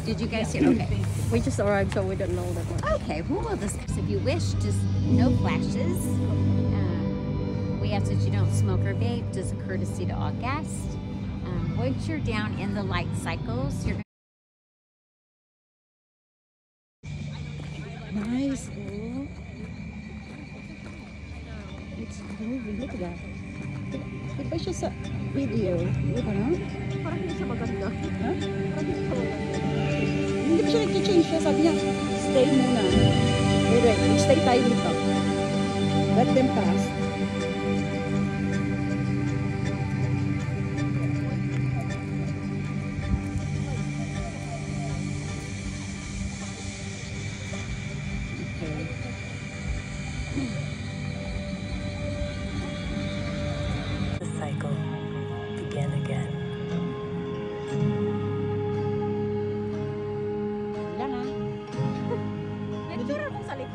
Did you guys see? Okay. We just arrived, so we don't know that much. Okay, well, if you wish, just no flashes. We ask that you don't smoke or vape, just a courtesy to all guests. Once you're down in the light cycles, you're Nice. Oh. It's moving. Look at that. Diba siya sa video? Diba na? Parang hindi siya maganda. Ha? Hindi siya nag-change siya. Sabi niya, stay muna. Wait. Stay tayo dito. Let them pass.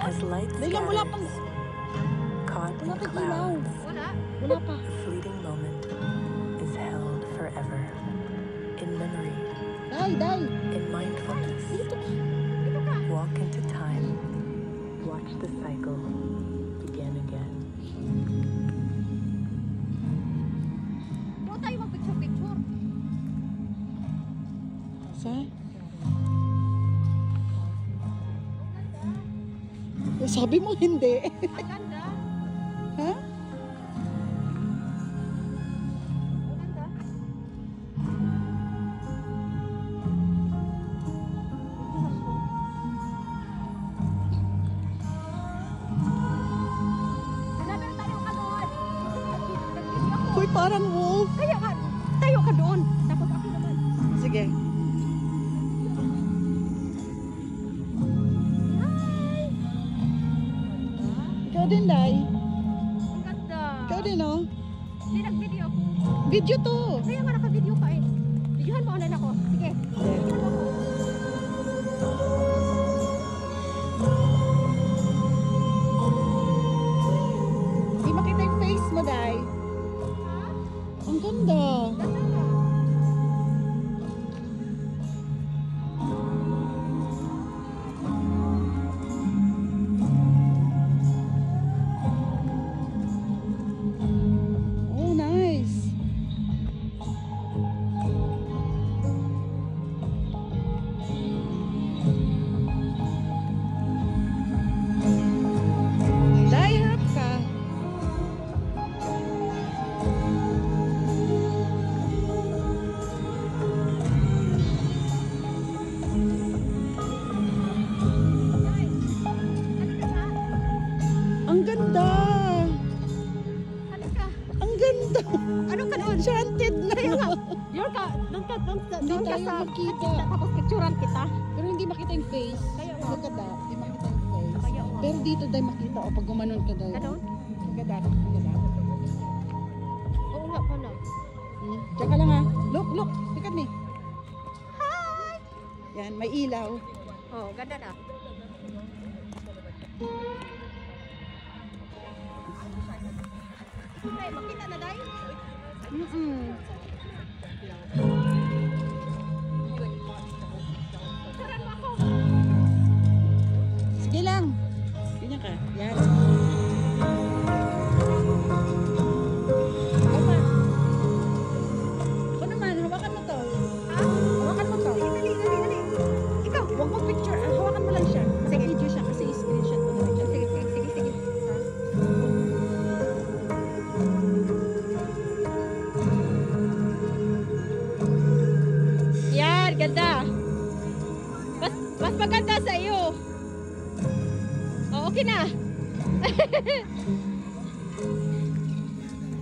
As light scatters, caught in clouds, the fleeting moment is held forever. In memory, in mindfulness, walk into time, watch the cycle begin again. tayo mag-picture-picture. Sa? Sabi mo hindi. Ang ganda. Ha? Ang ganda. Hanapin tayo ka doon. Uy, parang wolf. Kaya nga, tayo ka doon. Tapos ako naman. Sige. Ikaw din, Day. Ang ganda. Ikaw din, oh. Hindi, nag-video ako. Video to. Kaya nga naka-video ka eh. Videohan mo online ako. Sige. Hindi makita yung face mo, Day. Ang ganda. Oh, nice. Day, harap ka. Ang ganda. Halika. Ang ganda. Ano ka doon? Enchanted na. Kaya nga. Doon ka. Doon ka tayo sa makita. Tapos picturean kita. Pero hindi makita yung face. Kaya nga. Look at that. Hindi makita yung face. Kaya nga. Pero dito day makita. O pag gumanon ka day. Ganon? Look at that. Look at that. Oo nga pala. Diyan ka lang ha. Look. Look at me. Hi! Yan, may ilaw. Oh, ganda na. Day, makita na, Day? Picturean mo ako. Sige lang. Ganyan ka. Yan. Apa? Ako naman, hawakan mo to. Ha? Hawakan mo to. Dali. Ikaw. Huwag mo picture. Hawakan mo lang siya. Sa video siya kasi screenshot mo lang siya. Sige. Yan, ganda. Mas maganda sa iyo. Oh, okay na.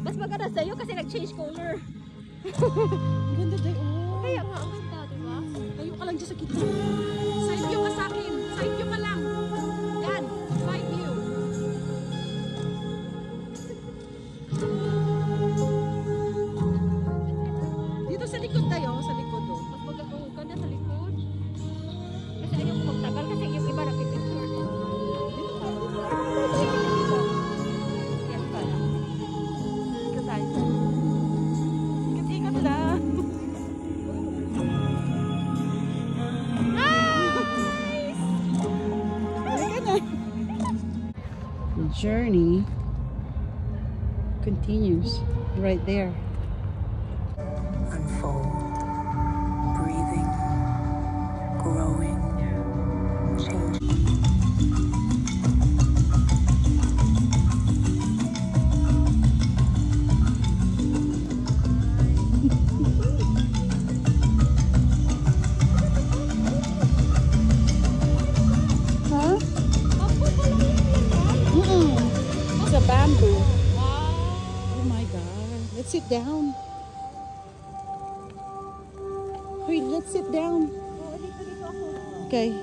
Mas maganda sa'yo kasi nag-change color. Ang ganda day. Oh. Kaya nga, ang ganda, diba? Tayo ka lang dyan sa gitna. Side view ka sa akin. Side view ka lang. Yan. Side view. Dito sa likod tayo. Sa likod oh. Mas maganda sa likod. Kasi ayaw ko magtagal kasi yung iba nakipicture. Dito tayo. Yan pala. Dito tayo. Ikat-ikat lang. journey continues right there. Unfold, breathing, growing, changing. Huh? It's a bamboo. Oh my god. Let's sit down. Wait, let's sit down. Okay.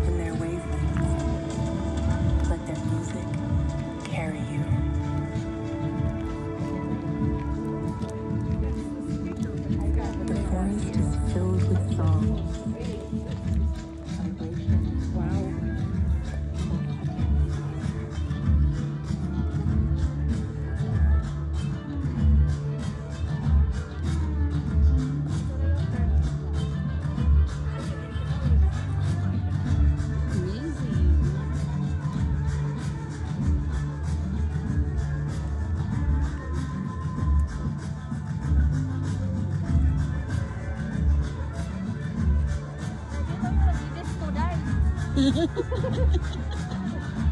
In their wavelengths, let their music carry you. The forest is filled with songs, vibrations. Wow.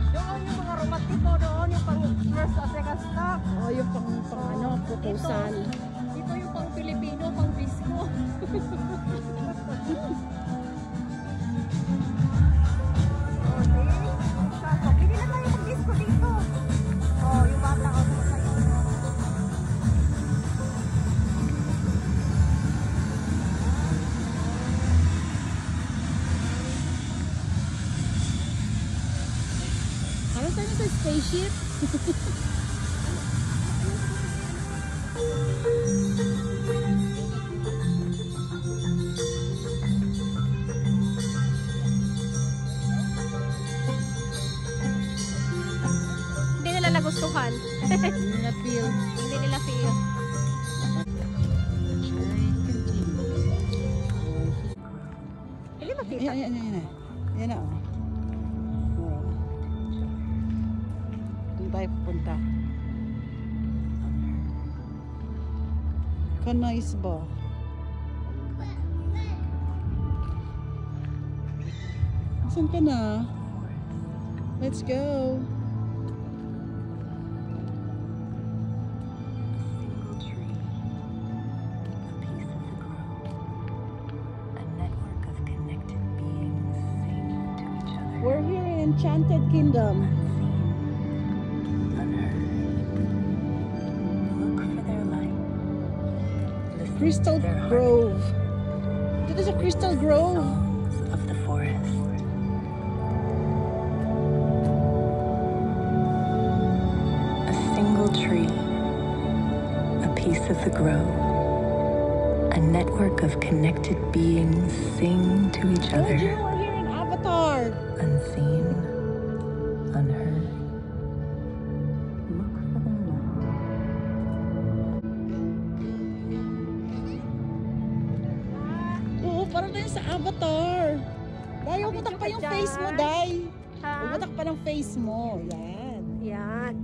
Doon yung mga romantiko doon, yung pang first at second stop. Oh, yung pang ano, proposal. Dito yung pang Pilipino, pang disco. Okay. Pwede na tayo mag-disco dito. Oh, yung bata ko tayo. Ano tayo sa spaceship? Hindi nila nagustuhan. Na feel. Hindi nila feel. Hindi makita. Ayan, ayan, ayan. Ayan na, oh. Oh. Doon tayo pupunta. Kanais ba? Saan ka na? Let's go. We're here in Enchanted Kingdom. Crystal Grove. Dito sa Crystal Grove. Of the forest. A single tree, a piece of the grove, a network of connected beings sing to each Oh, other, you are hearing Avatar. unseen, unheard. Look for the love. parang tayo sa Avatar. Day, umutak pa yung face mo, Day. Ha? Umutak pa ng face mo. Yan. Yan.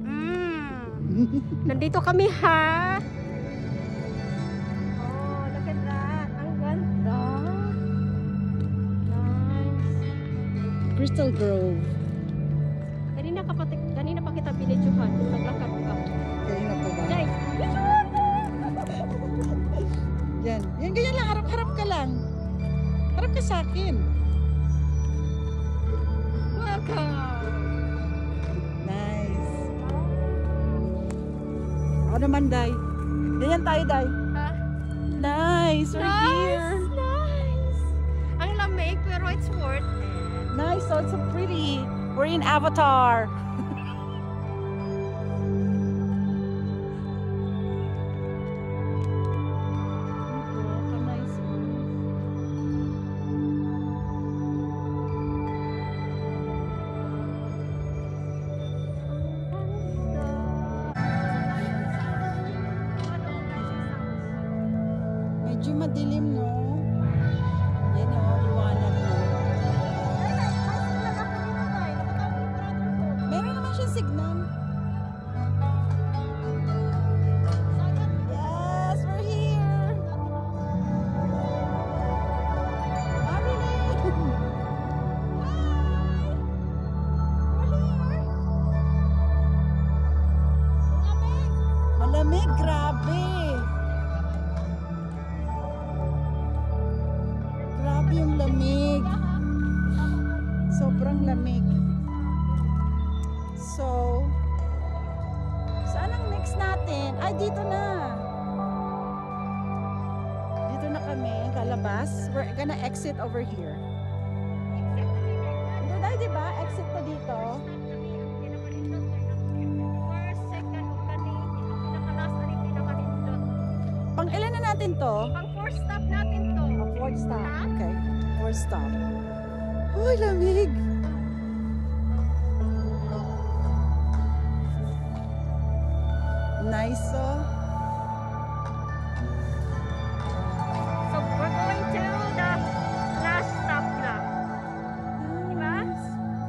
Nandito kami, ha? Oh, look at that. Ang ganda. Nice. Crystal Grove. Kanina pa kita binidyohan. Naglakad ka. Kaya na po ba? Day, Yan. Yan, ganyan lang. Harap-harap ka lang. Harap ka sa akin. welcome. Nice. Ako naman, Day. Ganyan tayo, Day. Ha? Nice. We're here. Nice. Ang lamig, pero it's worth it. Nice. So, it's so pretty. We're in Avatar. Medyo madilim, no? Yan o, liwanag, no? Meron naman siya signal. Yes, we're here! Marilyn! Malamig, grabe! Grabe yung lamig. Sobrang lamig. So, saan ang next natin? Ay, dito na. Dito na kami, kalabas. We're gonna exit over here. Dito tayo, di ba? Exit to dito. First, second, pinaka-last, pinaka-lindot. Pang ilan na natin to? Pang fourth stop natin to. Fourth stop. Ha? Okay. Fourth stop. Uy, lamig. Nice, oh. So, we're going to the last stop na. Diba?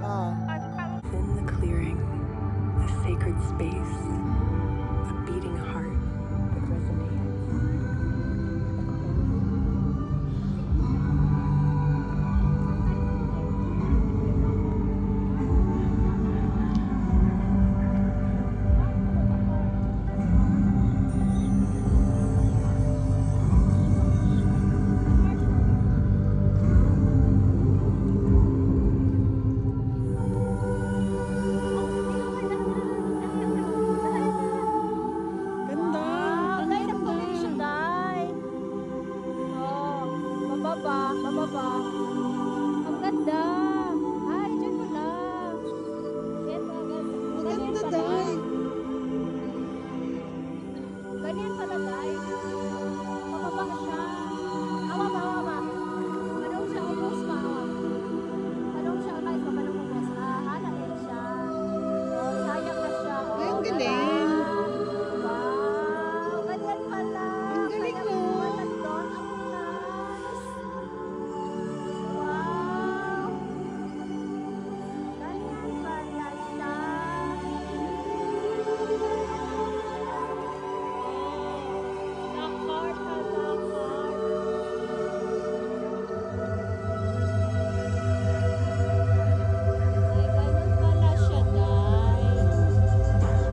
Oh. In the clearing, a sacred space, a beating heart that resonates. Ganda. Wow, light up connection, Day. Oh, bababa. Ang ganda.